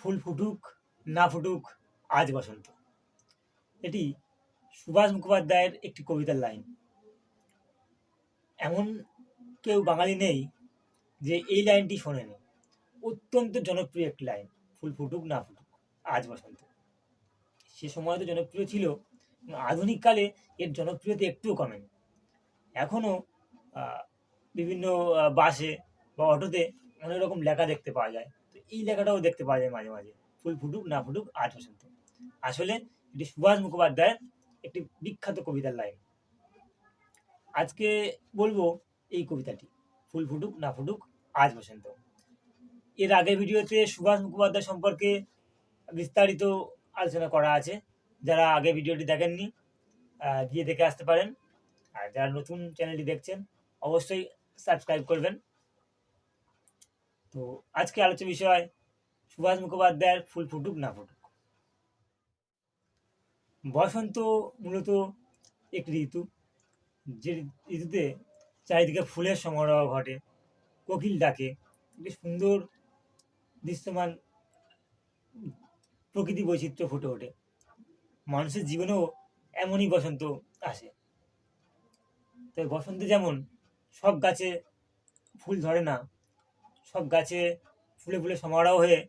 ফুল ফুটুক না ফুটুক আজ বসন্ত। এটি সুভাষ মুখোপাধ্যায়ের একটি কবিতার লাইন। এমন কেউ বাঙালি নেই যে এই লাইনটি শোনেনি। অত্যন্ত জনপ্রিয় একটি লাইন, ফুল ফুটুক না ফুটুক আজ বসন্ত। সে সময় তো জনপ্রিয় ছিল, আধুনিক কালে এর জনপ্রিয়তা একটুও কমেনি। এখনও বিভিন্ন বাসে বা অটোতে অনেক রকম লেখা দেখতে পাওয়া যায়। তো এই লেখাটাও দেখতে পাওয়া যায় মাঝে মাঝে, ফুল ফুটুক না ফুটুক আজ বসন্ত। আসলে এটি সুভাষ মুখোপাধ্যায়ের একটি বিখ্যাত কবিতার লাইন। আজকে বলবো এই কবিতাটি, ফুল ফুটুক না ফুটুক আজ বসন্ত। এর আগের ভিডিওতে সুভাষ মুখোপাধ্যায় সম্পর্কে বিস্তারিত আলোচনা করা আছে। যারা আগে ভিডিওটি দেখেননি গিয়ে দেখে আসতে পারেন। আর যারা নতুন চ্যানেলটি দেখছেন অবশ্যই সাবস্ক্রাইব করবেন। তো আজকে আলোচ্য বিষয় সুভাষ মুখোপাধ্যায়ের ফুল ফুটুক না ফুটুক। বসন্ত মূলত একটি ঋতু, যে ঋতুতে চারিদিকে ফুলের সমারোহ ঘটে, কোকিল ডাকে, একটি সুন্দর দৃশ্যমান প্রকৃতি বৈচিত্র্য ফুটে ওঠে। মানুষের জীবনেও এমনই বসন্ত আসে। তাই বসন্তে যেমন সব গাছে ফুল ধরে না, সব গাছে ফুলে ফুলে সমারোহ হয়ে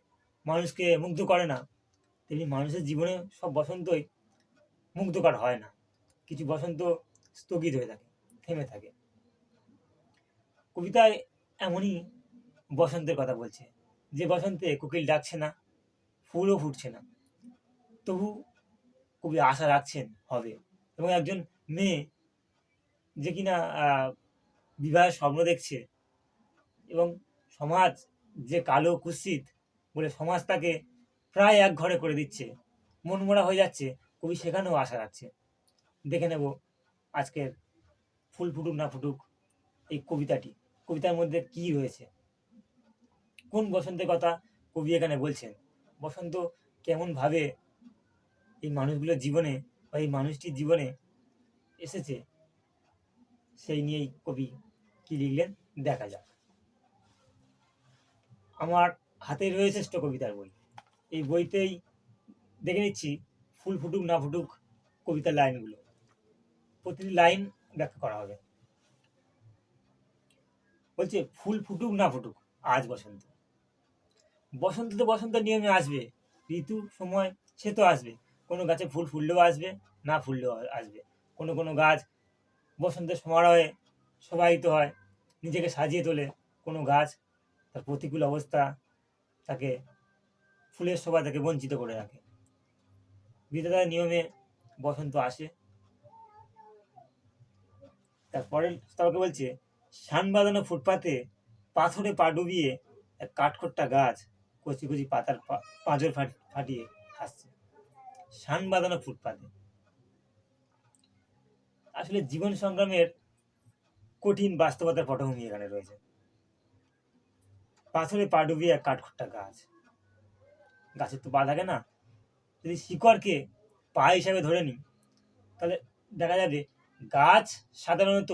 মানুষকে মুগ্ধ করে না, তেমনি মানুষের জীবনে সব বসন্তই মুগ্ধকর হয় না। কিছু বসন্ত স্থগিত হয়ে থাকে, থেমে থাকে। কবিতায় এমনই বসন্তের কথা বলছে, যে বসন্তে কোকিল ডাকছে না, ফুলও ফুটছে না, তবু কবি আশা রাখছেন হবে। এবং একজন মেয়ে যে কিনা বিবাহের স্বপ্ন দেখছে, এবং সমাজ যে কালো কুৎসিত বলে সমাজ তাকে প্রায় এক ঘরে করে দিচ্ছে, মনমরা হয়ে যাচ্ছে, কবি সেখানেও আশা রাখছে। দেখে নেব আজকের ফুল ফুটুক না ফুটুক এই কবিতাটি, কবিতার মধ্যে কি রয়েছে, কোন বসন্তের কথা কবি এখানে বলছেন, বসন্ত কেমনভাবে এই মানুষগুলোর জীবনে বা এই মানুষটির জীবনে এসেছে, সেই নিয়েই কবি কি লিখলেন দেখা যাক। আমার হাতে রয়েছে শ্রেষ্ঠ কবিতার বই। এই বইতেই দেখে নিচ্ছি ফুল ফুটুক না ফুটুক কবিতার লাইনগুলো। প্রতিটি লাইন ব্যাখ্যা করা হবে। বলছে ফুল ফুটুক না ফুটুক আজ বসন্ত। বসন্ত তো বসন্তের নিয়মে আসবে, ঋতু সময় সে তো আসবে। কোনো গাছে ফুল ফুললেও আসবে, না ফুললেও আসবে। কোনো কোনো গাছ বসন্তের সমারোহে শোভায়িত হয়, নিজেকে সাজিয়ে তোলে। কোনো গাছ তার প্রতিকূল অবস্থা তাকে ফুলের শোভা থেকে বঞ্চিত করে রাখে। বিধাতার নিয়মে বসন্ত আসে। তারপরের স্তবকে বলছে শান বাঁধানো ফুটপাতে পাথরে পা ডুবিয়ে এক কাঠখোট্টা গাছ কচি কচি পাতার পাঁজর ফাটিয়ে হাসছে। শান বাঁধানো ফুটপাতে, আসলে জীবন সংগ্রামের কঠিন বাস্তবতার পটভূমি এখানে রয়েছে। পাথরে পা ডুবিয়ে এক কাঠখোট্টা গাছ, গাছের তো পা থাকে না। যদি শিকড়কে পা হিসাবে ধরে নিই, তাহলে দেখা যাবে গাছ সাধারণত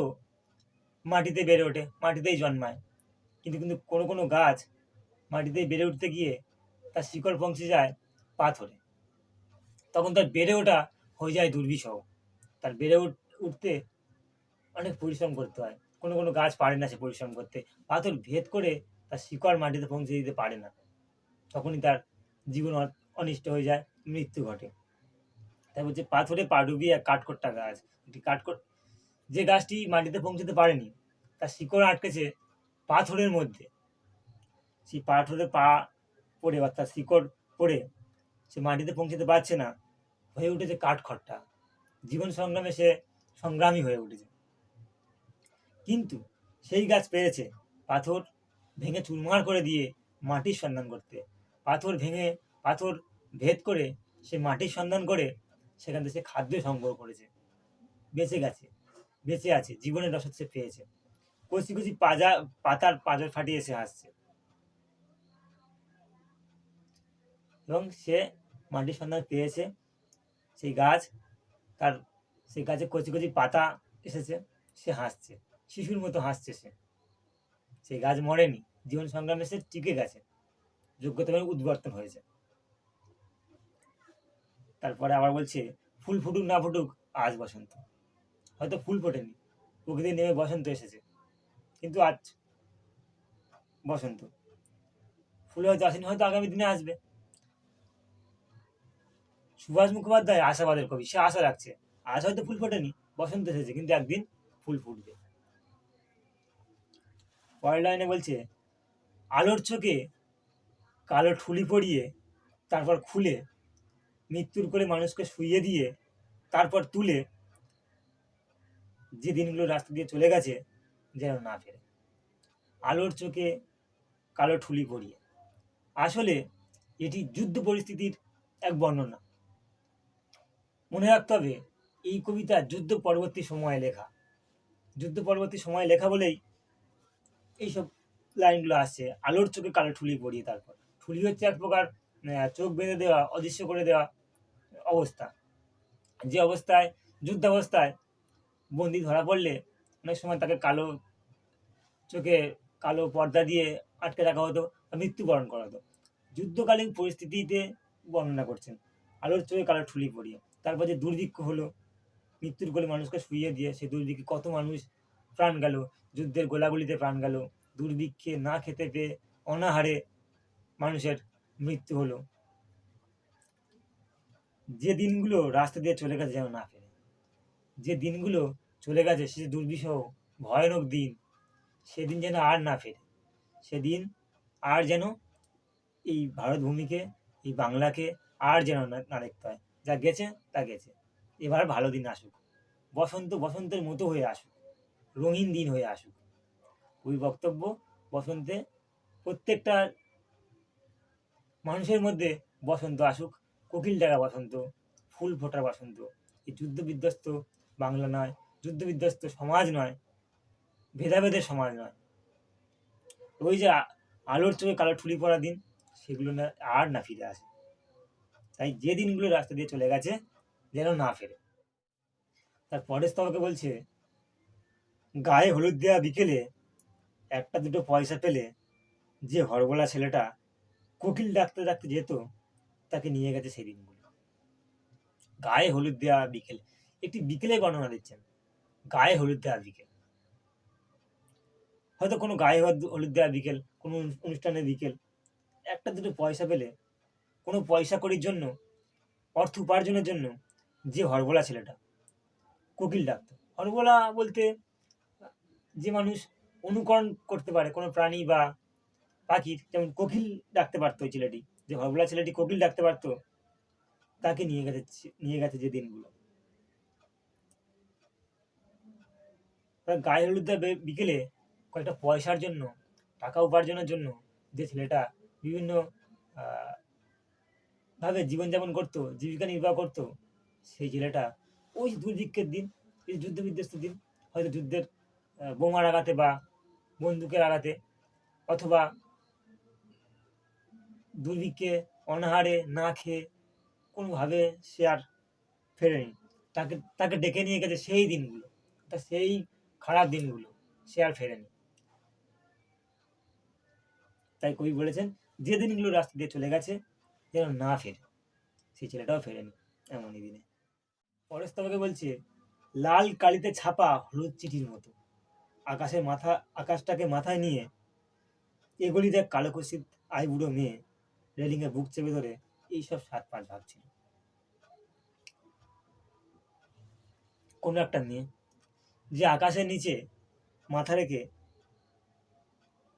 মাটিতে বেড়ে ওঠে, মাটিতেই জন্মায়। কিন্তু কিন্তু কোনো কোনো গাছ মাটিতেই বেড়ে উঠতে গিয়ে তার শিকড় পৌঁছে যায় পাথরে। তখন তার বেড়ে ওঠা হয়ে যায় দুর্বিষহ। তার বেড়ে উঠতে অনেক পরিশ্রম করতে হয়। কোনো কোনো গাছ পারে না সে পরিশ্রম করতে, পাথর ভেদ করে তার শিকড় মাটিতে পৌঁছে দিতে পারে না। তখনই তার জীবন অনিষ্ট হয়ে যায়, মৃত্যু ঘটে। তাই বলছে পাথরে পা ডুবিয়ে এক কাঠখোট্টা গাছ। একটি যে গাছটি মাটিতে পৌঁছতে পারেনি, তার শিকড় আটকেছে পাথরের মধ্যে। সেই পাথরে পা পড়ে বা তার শিকড় পড়ে সে মাটিতে পৌঁছতে পারছে না, হয়ে উঠেছে কাঠখোট্টা। জীবন সংগ্রামে সে সংগ্রামী হয়ে উঠেছে। কিন্তু সেই গাছ পেরেছে পাথর ভেঙে চুরমার করে দিয়ে মাটির সন্ধান করতে। পাথর ভেদ করে সে মাটির সন্ধান করে সেখান থেকে সে খাদ্য সংগ্রহ করেছে, বেঁচে গেছে, বেঁচে আছে, জীবনের রসদ সে পেয়েছে। কচি কচি পাতার পাঁজর ফাটিয়ে সে হাসছে। এবং সে মাটির সন্ধান পেয়েছে, সেই গাছ তার সেই গাছে কচি কচি পাতা এসেছে, সে হাসছে, শিশুর মতো হাসছে। সেই গাছ মরেনি, জীবন সংগ্রামে সে টিকে গেছে, যোগ্যতা উদ্বর্তন হয়েছে। তারপরে আবার বলছে ফুল ফুটুক না ফুটুক আজ বসন্ত। হয়তো ফুল ফোটেনি, প্রকৃতি নেমে বসন্ত এসেছে, কিন্তু আজ বসন্ত। ফুল হয়তো আসেনি, হয়তো আগামী দিনে আসবে। সুভাষ মুখোপাধ্যায় আশাবাদের কবি, সে আশা রাখছে আজ হয়তো ফুল ফোটেনি, বসন্ত এসেছে, কিন্তু একদিন ফুল ফুটবে। পরের লাইনে বলছে আলোর চোখে কালো ঠুলি পরিয়ে তারপর খুলে মৃত্যুর কোলে মানুষকে শুইয়ে দিয়ে তারপর তুলে যে দিনগুলো রাস্তা দিয়ে চলে গেছে যেন না ফেরে। আলোর চোখে কালো ঠুলি পরিয়ে, আসলে এটি যুদ্ধ পরিস্থিতির এক বর্ণনা। মনে রাখতে হবে এই কবিতা যুদ্ধ পরবর্তী সময়ে লেখা, যুদ্ধ পরবর্তী সময়ে লেখা বলেই এইসব লাইনগুলো আসছে। আলোর চোখে কালো ঠুলি পরিয়ে, তারপর ঠুলি হচ্ছে এক প্রকার চোখ বেঁধে দেওয়া, অদৃশ্য করে দেওয়া অবস্থা। যে অবস্থায় যুদ্ধাবস্থায় বন্দি ধরা পড়লে অনেক সময় তাকে কালো চোখে কালো পর্দা দিয়ে আটকে রাখা হতো, মৃত্যুবরণ করা হতো। যুদ্ধকালীন পরিস্থিতিতে বর্ণনা করছেন আলোর চোখে কালো ঠুলি পরিয়ে। তারপর যে দুর্ভিক্ষ হলো, মৃত্যুর কোলে মানুষকে শুইয়ে দিয়ে সেই দুর্ভিক্ষে কত মানুষ প্রাণ গেল, যুদ্ধের গোলাগুলিতে প্রাণ গেল, দুর্ভিক্ষে না খেতে পেয়ে অনাহারে মানুষের মৃত্যু হলো। যে দিনগুলো রাস্তা দিয়ে চলে গেছে যেন না ফেরে, যে দিনগুলো চলে গেছে সে দুর্বিষহ ভয়ানক দিন, সেদিন যেন আর না ফেরে। সেদিন আর যেন এই ভারত ভূমিকে, এই বাংলাকে আর যেন না দেখতে হয়। যা গেছে তা গেছে, এবার ভালো দিন আসুক, বসন্ত বসন্তের মতো হয়ে আসুক, রঙিন দিন হয়ে আসুক। ওই বক্তব্য বসন্তে প্রত্যেকটা মানুষের মধ্যে বসন্ত আসুক, কোকিল ডাকা বসন্ত, ফুল ফোটার বসন্ত। এই যুদ্ধ বিধ্বস্ত বাংলা নয়, যুদ্ধ বিধ্বস্ত সমাজ নয়, ভেদাভেদের সমাজ নয়। ওই যে আলোর চোখে কালো ঠুলি পড়া দিন, সেগুলো না আর না ফিরে আসে। তাই যে দিনগুলো রাস্তা দিয়ে চলে গেছে যেন না ফেরে। তার পরের স্তবকে বলছে গায়ে হলুদ দেওয়া বিকেলে একটা দুটো পয়সা পেলে যে হরবলা ছেলেটা কোকিল ডাকতে ডাকতে যেত তাকে নিয়ে গেছে সেই দিনগুলো। গায়ে হলুদ দেওয়া বিকেল, একটি বিকেলে বর্ণনা দিচ্ছেন, গায়ে হলুদ দেওয়া বিকেল। হয়তো কোনো গায়ে হলুদ দেওয়া বিকেল, কোনো অনুষ্ঠানের বিকেল, একটা দুটো পয়সা পেলে, কোনো পয়সা কড়ির জন্য, অর্থ উপার্জনের জন্য যে হরবলা ছেলেটা কোকিল ডাকত। হরবলা বলতে যে মানুষ অনুকরণ করতে পারে কোনো প্রাণী বা পাখির, যেমন কোকিল ডাকতে পারতো ওই ছেলেটি, যে হরবলা ছেলেটি কোকিল ডাকতে পারতো, তাকে নিয়ে গেছে যে দিনগুলো। গায়ে হলুদ বিকেলে কয়েকটা পয়সার জন্য, টাকা উপার্জনের জন্য যে ছেলেটা বিভিন্ন ভাবে জীবনযাপন করতো, জীবিকা নির্বাহ করতো, সেই ছেলেটা ওই দুর্ভিক্ষের দিন, এই যুদ্ধ বিধ্বস্ত দিন, হয়তো যুদ্ধের বোমার আঘাতে বা বন্দুকের আঘাতে, অথবা দুর্ভিক্ষে অনাহারে না খেয়ে কোনোভাবে সে আর ফেরেনি, তাকে ডেকে নিয়ে গেছে সেই দিনগুলো, সেই খারাপ দিনগুলো, সে আর ফেরেনি। তাই কবি বলেছেন যে দিনগুলো রাস্তা দিয়ে চলে গেছে যেন না ফেরে, সেই ছেলেটাও ফেরেনি এমনই দিনে। পরের স্তবকে বলছে লাল কালিতে ছাপা হলুদ চিঠির মতো আকাশটাকে মাথায় নিয়ে এগুলি দেখ কালো কুৎসিত আইবুড়ো মেয়ে রেলিংয়ে বুক চেপে ধরে এইসব সাত পাঁচ ভাবছিল। কোনো একটা মেয়ে যে আকাশের নিচে মাথা রেখে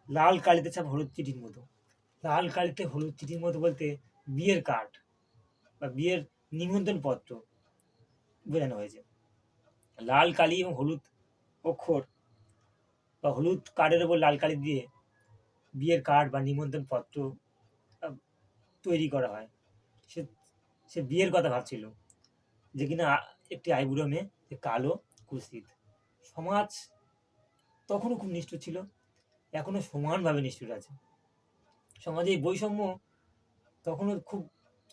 লাল কালিতে ছাপা হলুদ চিঠির মতো, লাল কালিতে হলুদ চিঠির মতো বলতে বিয়ের কার্ড বা বিয়ের নিমন্ত্রণ পত্র বোঝানো হয়েছে। লাল কালি এবং হলুদ অক্ষর বা হলুদ কার্ডের ওপর লাল কালি দিয়ে বিয়ের কার্ড বা নিমন্ত্রণ পত্র তৈরি করা হয়। সে সে বিয়ের কথা ভাবছিল, যে কিনা একটি আইবুড়ো মেয়ে, যে কালো কুৎসিত। সমাজ তখনও খুব নিষ্ঠুর ছিল, এখনো সমানভাবে নিষ্ঠুর আছে। সমাজে এই বৈষম্য তখনও খুব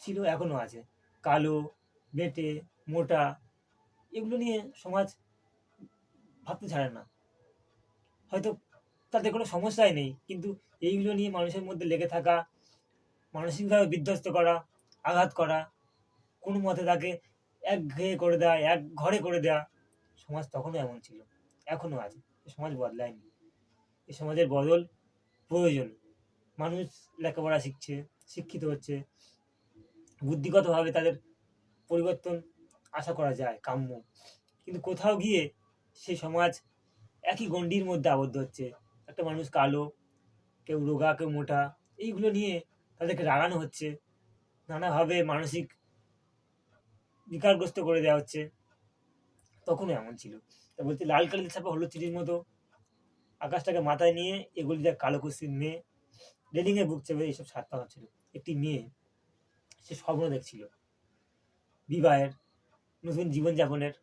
ছিল, এখনো আছে। কালো, বেঁটে, মোটা, এগুলো নিয়ে সমাজ ভাবতে ছাড়ে না। হয়তো তাতে কোনো সমস্যাই নেই, কিন্তু এইগুলো নিয়ে মানুষের মধ্যে লেগে থাকা, মানসিকভাবে বিধ্বস্ত করা, আঘাত করা, কোনো মতে তাকে একঘেয়ে করে দেওয়া, এক ঘরে করে দেওয়া। সমাজ তখনও এমন ছিল, এখনও আছে। সমাজ বদলায়নি। এই সমাজের বদল প্রয়োজন। মানুষ লেখাপড়া শিখছে, শিক্ষিত হচ্ছে, বুদ্ধিগতভাবে তাদের পরিবর্তন আশা করা যায়, কাম্য। কিন্তু কোথাও গিয়ে সেই সমাজ একই গণ্ডির মধ্যে আবদ্ধ হচ্ছে। একটা মানুষ কালো, কেউ রোগা, কেউ মোটা, এইগুলো নিয়ে তাদেরকে রাগানো হচ্ছে, নানাভাবে মানসিক বিকারগ্রস্ত করে দেওয়া হচ্ছে। তখনও এমন ছিল। তা বলছি, লাল কালির ছাপা হলুদ চিঠির মতো আকাশটাকে মাথায় নিয়ে এগুলি দেখ কালো কুস্তির মেয়ে রেলিংয়ে বুক চেপে এইসব সাতটা হচ্ছিল। একটি মেয়ে, সে স্বপ্ন দেখছিল বিবাহের, নতুন জীবনযাপনের।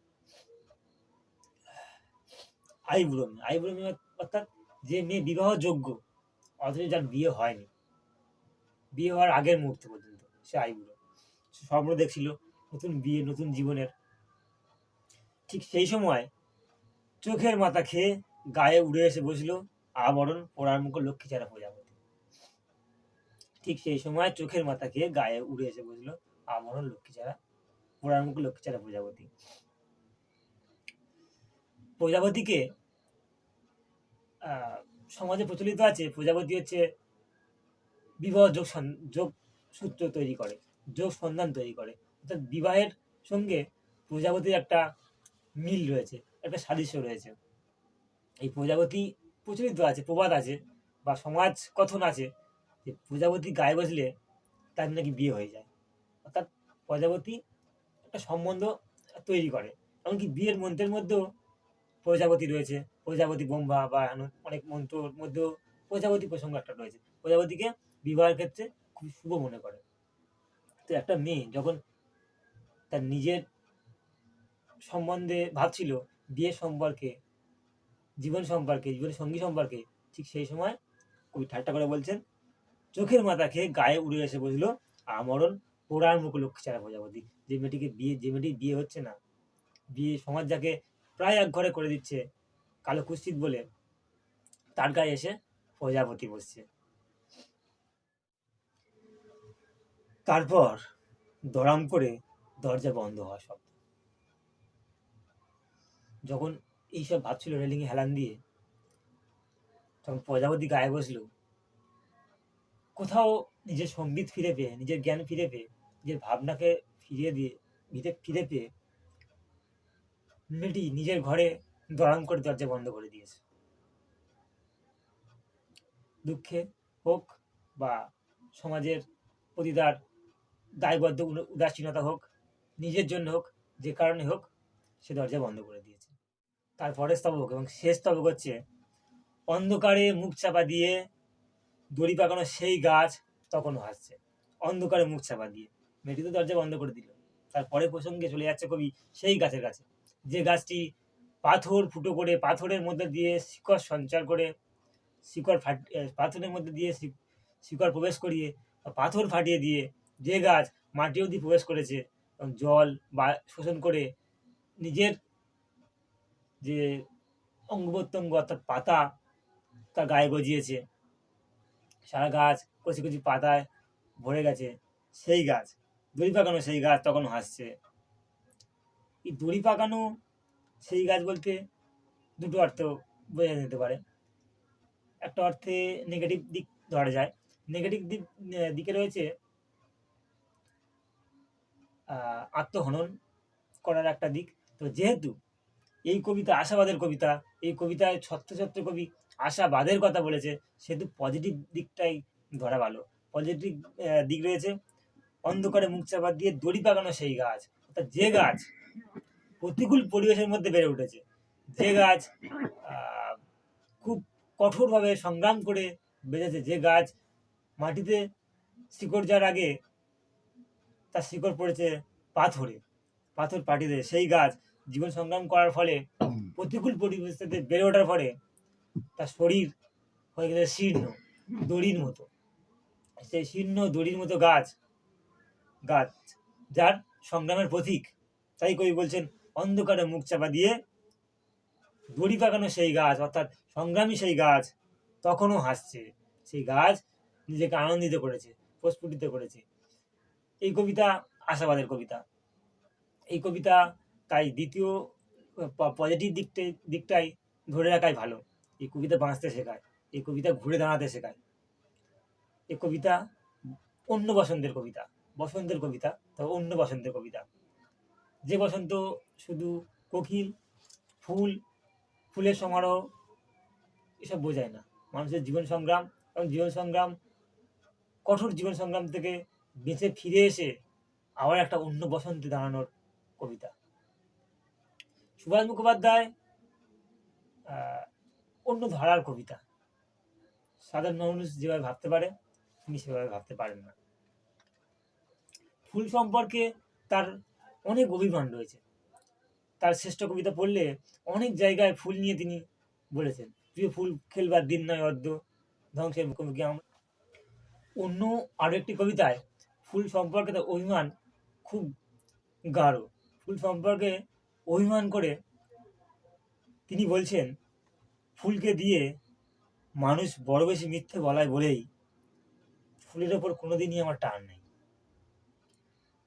আইবুড়ো মেয়ে, আইবুড়ো মেয়ে অর্থাৎ যে মেয়ে বিবাহ যোগ্য অথচ যার বিয়ে হয়নি, বিয়ে হওয়ার আগের মুহূর্ত পর্যন্ত সে আইবুড়ো। সে স্বপ্ন দেখছিল নতুন বিয়ে, নতুন জীবনের। ঠিক সেই সময় চোখের মাথা খেয়ে গায়ে উড়ে এসে বসলো আবরণ পোড়ার মুখ লক্ষ্মীছাড়া প্রজাপতি। ঠিক সেই সময় চোখের মাথা খেয়ে গায়ে উড়ে এসে বসলো আবরণ লক্ষ্মীছাড়া পোড়ার মুখ লক্ষ্মীছাড়া প্রজাপতি। প্রজাপতিকে সমাজে প্রচলিত আছে, প্রজাপতি হচ্ছে বিবাহ যোগ সূত্র তৈরি করে, যোগ সন্ধান তৈরি করে। অর্থাৎ বিবাহের সঙ্গে প্রজাপতির একটা মিল রয়েছে, একটা সাদৃশ্য রয়েছে। এই প্রজাপতি প্রচলিত আছে, প্রবাদ আছে বা সমাজ কথন আছে যে প্রজাপতি গায়ে বসলে তার নাকি বিয়ে হয়ে যায়। অর্থাৎ প্রজাপতি একটা সম্বন্ধ তৈরি করে। এমনকি বিয়ের মন্ত্রের মধ্যেও প্রজাপতি রয়েছে, প্রজাপতি ব্রহ্মা বা অনেক মন্ত্রর মধ্যেও প্রজাপতি প্রসঙ্গ একটা রয়েছে। প্রজাপতিকে বিবাহের ক্ষেত্রে খুব শুভ মনে করে। তো একটা মেয়ে যখন তার নিজের সম্বন্ধে ভাবছিল, বিয়ে সম্পর্কে, জীবন সম্পর্কে, জীবনের সঙ্গী সম্পর্কে, ঠিক সেই সময় কবি ঠাট্টা করে বলছেন, চোখের মাথা খেয়ে গায়ে উড়ে এসে বসলো আমরণ পোড়ার মুখ লক্ষ্মীছাড়া প্রজাপতি। যে মেয়েটির বিয়ে হচ্ছে না, বিয়ে সমাজ যাকে প্রায় এক ঘরে করে দিচ্ছে কালো কুৎসিত বলে, তার গায়ে এসে প্রজাপতি বসছে। তারপর দড়াম করে দরজা বন্ধ হওয়া শব্দ। যখন এইসব ভাবছিল রেলিংয়ে হেলান দিয়ে, তখন প্রজাপতি গায়ে বসলো। কোথাও নিজের সঙ্গীত ফিরে পেয়ে, নিজের জ্ঞান ফিরে পেয়ে, নিজের ভাবনাকে ফিরে পেয়ে মেয়েটি নিজের ঘরে দড়াম করে দরজা বন্ধ করে দিয়েছে। দুঃখে হোক বা সমাজের প্রতি তার দায়বদ্ধ উদাসীনতা হোক, নিজের জন্য হোক, যে কারণে হোক, সে দরজা বন্ধ করে দিয়েছে। তারপরে স্তবক এবং শেষ স্তবক হচ্ছে, অন্ধকারে মুখ চাপা দিয়ে দড়ি পাকানো সেই গাছ তখনও হাসছে। অন্ধকারে মুখ চাপা দিয়ে মেয়েটি তো দরজা বন্ধ করে দিল। তারপরে প্রসঙ্গে চলে যাচ্ছে কবি সেই গাছের কাছে, যে গাছটি পাথর ফুটো করে, পাথরের মধ্যে দিয়ে শিকড় সঞ্চার করে, পাথরের মধ্যে দিয়ে শিকড় প্রবেশ করিয়ে, পাথর ফাটিয়ে দিয়ে, যে গাছ মাটি অবধি প্রবেশ করেছে এবং জল বা শোষণ করে নিজের যে অঙ্গ প্রত্যঙ্গ অর্থাৎ পাতা তার গায়ে গজিয়েছে, সারা গাছ কচি কচি পাতায় ভরে গেছে, সেই গাছ, দড়ি পাকানো সেই গাছ তখন হাসছে। এই দড়ি পাকানো সেই গাছ বলতে দুটো অর্থ বোঝা যেতে পারে। একটা অর্থে নেগেটিভ দিক ধরা যায়। নেগেটিভ দিকে রয়েছে আত্মহনন করার একটা দিক। তো যেহেতু এই কবিতা আশাবাদের কবিতা, এই কবিতায় ছত্র ছত্র কবি আশাবাদের কথা বলেছে, সেহেতু পজিটিভ দিকটাই ধরা ভালো। পজিটিভ দিক রয়েছে, অন্ধকারে মুখ চাপা দিয়ে দড়ি পাকানো সেই গাছ, অর্থাৎ যে গাছ প্রতিকূল পরিবেশের মধ্যে বেড়ে উঠেছে, যে গাছ খুব কঠোরভাবে সংগ্রাম করে বেঁচেছে, যে গাছ মাটিতে শিকড় যাওয়ার আগে তার শিকড় পড়েছে পাথরে, পাথর পাটিতে, সেই গাছ জীবন সংগ্রাম করার ফলে, প্রতিকূল পরিবেশে বেড়ে ওঠার ফলে তার শরীর হয়ে গেছে শীর্ণ দড়ির মতো। সেই শীর্ণ দড়ির মতো গাছ যার সংগ্রামের প্রতীক। তাই কবি বলছেন, অন্ধকারে মুখ চাপা দিয়ে দড়ি পাকানো সেই গাছ, অর্থাৎ সংগ্রামী সেই গাছ তখনও হাসছে। সেই গাছ নিজেকে আনন্দিত করেছে, প্রস্ফুটিত করেছে। এই কবিতা আশাবাদের কবিতা। এই কবিতা তাই দ্বিতীয় পজিটিভ দিকটাই ধরে রাখাই ভালো। এই কবিতা বাঁচতে শেখায়, এই কবিতা ঘুরে দাঁড়াতে শেখায়। এই কবিতা অন্য বসন্তের কবিতা, বসন্তের কবিতা, তবে অন্য বসন্তের কবিতা। যে বসন্ত শুধু কোকিল, ফুল, ফুলের সমারোহ এসব বোঝায় না, মানুষের জীবন সংগ্রাম এবং জীবন সংগ্রাম, কঠোর জীবন সংগ্রাম থেকে বেঁচে ফিরে এসে আবার একটা অন্য বসন্তে দাঁড়ানোর কবিতা। সুভাষ মুখোপাধ্যায় অন্য ধারার কবিতা। সাধারণ মানুষ যেভাবে ভাবতে পারে তিনি সেভাবে ভাবতে পারেন না। ফুল সম্পর্কে তার অনেক অভিমান রয়েছে। তার শ্রেষ্ঠ কবিতা পড়লে অনেক জায়গায় ফুল নিয়ে তিনি বলেছেন, প্রিয় ফুল খেলবার দিন নয় অদ্য, ধ্বংসের মুখোমুখি আমরা। অন্য আরো একটি কবিতায় ফুল সম্পর্কে তার অভিমান খুব গাঢ়। ফুল সম্পর্কে অভিমান করে তিনি বলছেন, ফুলকে দিয়ে মানুষ বড় বেশি মিথ্যে বলায় বলেই ফুলের ওপর কোনোদিনই আমার টান নেই।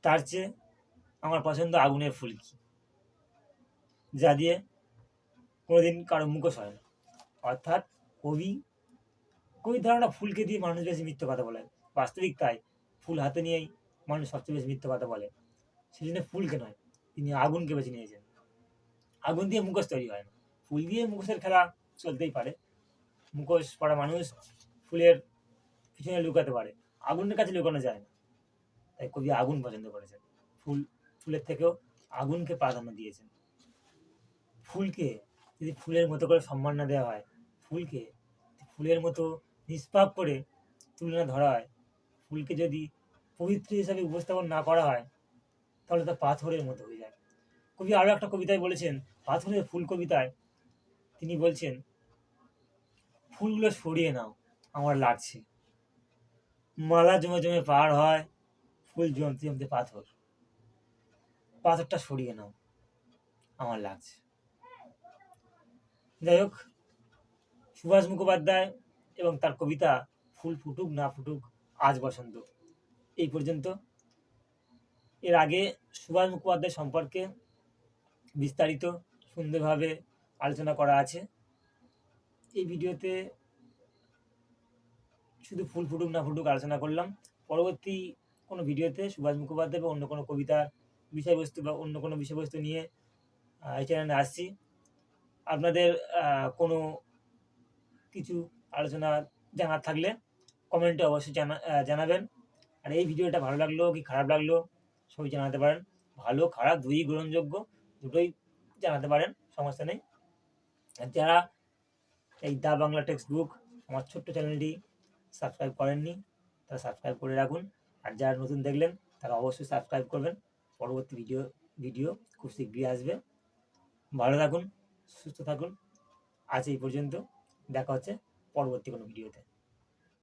তার চেয়ে আমার পছন্দ আগুনের ফুলকি, যা দিয়ে কোনোদিন কারো মুখোশ হয় না। অর্থাৎ কবি ধারণা ফুলকে দিয়ে মানুষ বেশি মিথ্যে কথা বলে। বাস্তবিক তাই, ফুল হাতে নিয়েই মানুষ সবচেয়ে বেশি মিথ্যে কথা বলে। সেই জন্য ফুলকে নয়, তিনি আগুনকে বেছে নিয়েছেন। আগুন দিয়ে মুখোশ তৈরি হয় না, ফুল দিয়ে মুখোশের খেলা চলতেই পারে। মুখোশ পরা মানুষ ফুলের পিছনে লুকাতে পারে, আগুনের কাছে লুকানো যায় না। তাই কবি আগুন পছন্দ করেছেন, ফুলের থেকেও আগুনকে প্রাধান্য দিয়েছেন। ফুলকে যদি ফুলের মতো করে সম্মান না দেওয়া হয়, ফুলকে ফুলের মতো নিষ্পাপ করে তুলে না ধরা হয়, ফুলকে যদি পবিত্র হিসাবে উপস্থাপন না করা হয়, তাহলে তা পাথরের মতো হয়ে যায়। কবি আরো একটা কবিতায় বলেছেন, পাথরের ফুল কবিতায় তিনি বলছেন, ফুলগুলো সরিয়ে নাও আমার লাগছে, মালা জমে জমে পার হয়, ফুল জমতে জমতে পাথর, পাথরটা সরিয়ে নাও আমার লাগছে। যাই হোক, সুভাষ মুখোপাধ্যায় এবং তার কবিতা ফুল ফুটুক না ফুটুক আজ বসন্ত, এই পর্যন্ত। এর আগে সুভাষ মুখোপাধ্যায় সম্পর্কে বিস্তারিত সুন্দরভাবে আলোচনা করা আছে। এই ভিডিওতে শুধু ফুল ফুটুক না ফুটুক আলোচনা করলাম। পরবর্তী কোনো ভিডিওতে সুভাষ মুখোপাধ্যায় বা অন্য কোনো কবিতার বিষয়বস্তু বা অন্য কোনো বিষয়বস্তু নিয়ে এই চ্যানেলে আসছি। আপনাদের কোনো কিছু আলোচনা জানার থাকলে কমেন্টে অবশ্যই জানাবেন। আর এই ভিডিওটা ভালো লাগলো কি খারাপ লাগলো সবই জানাতে পারেন। ভালো খারাপ দুই গ্রহণযোগ্য, দুটোই জানাতে পারেন, সমস্যা নেই। আর যারা এই দা বাংলা টেক্সট বুক আমার ছোট্ট চ্যানেলটি সাবস্ক্রাইব করেননি, তারা সাবস্ক্রাইব করে রাখুন। আর যারা নতুন দেখলেন তারা অবশ্যই সাবস্ক্রাইব করবেন। পরবর্তী ভিডিও খুব শীঘ্রই আসবে। ভালো থাকুন, সুস্থ থাকুন। আজ এই পর্যন্ত, দেখা হচ্ছে পরবর্তী কোনো ভিডিওতে।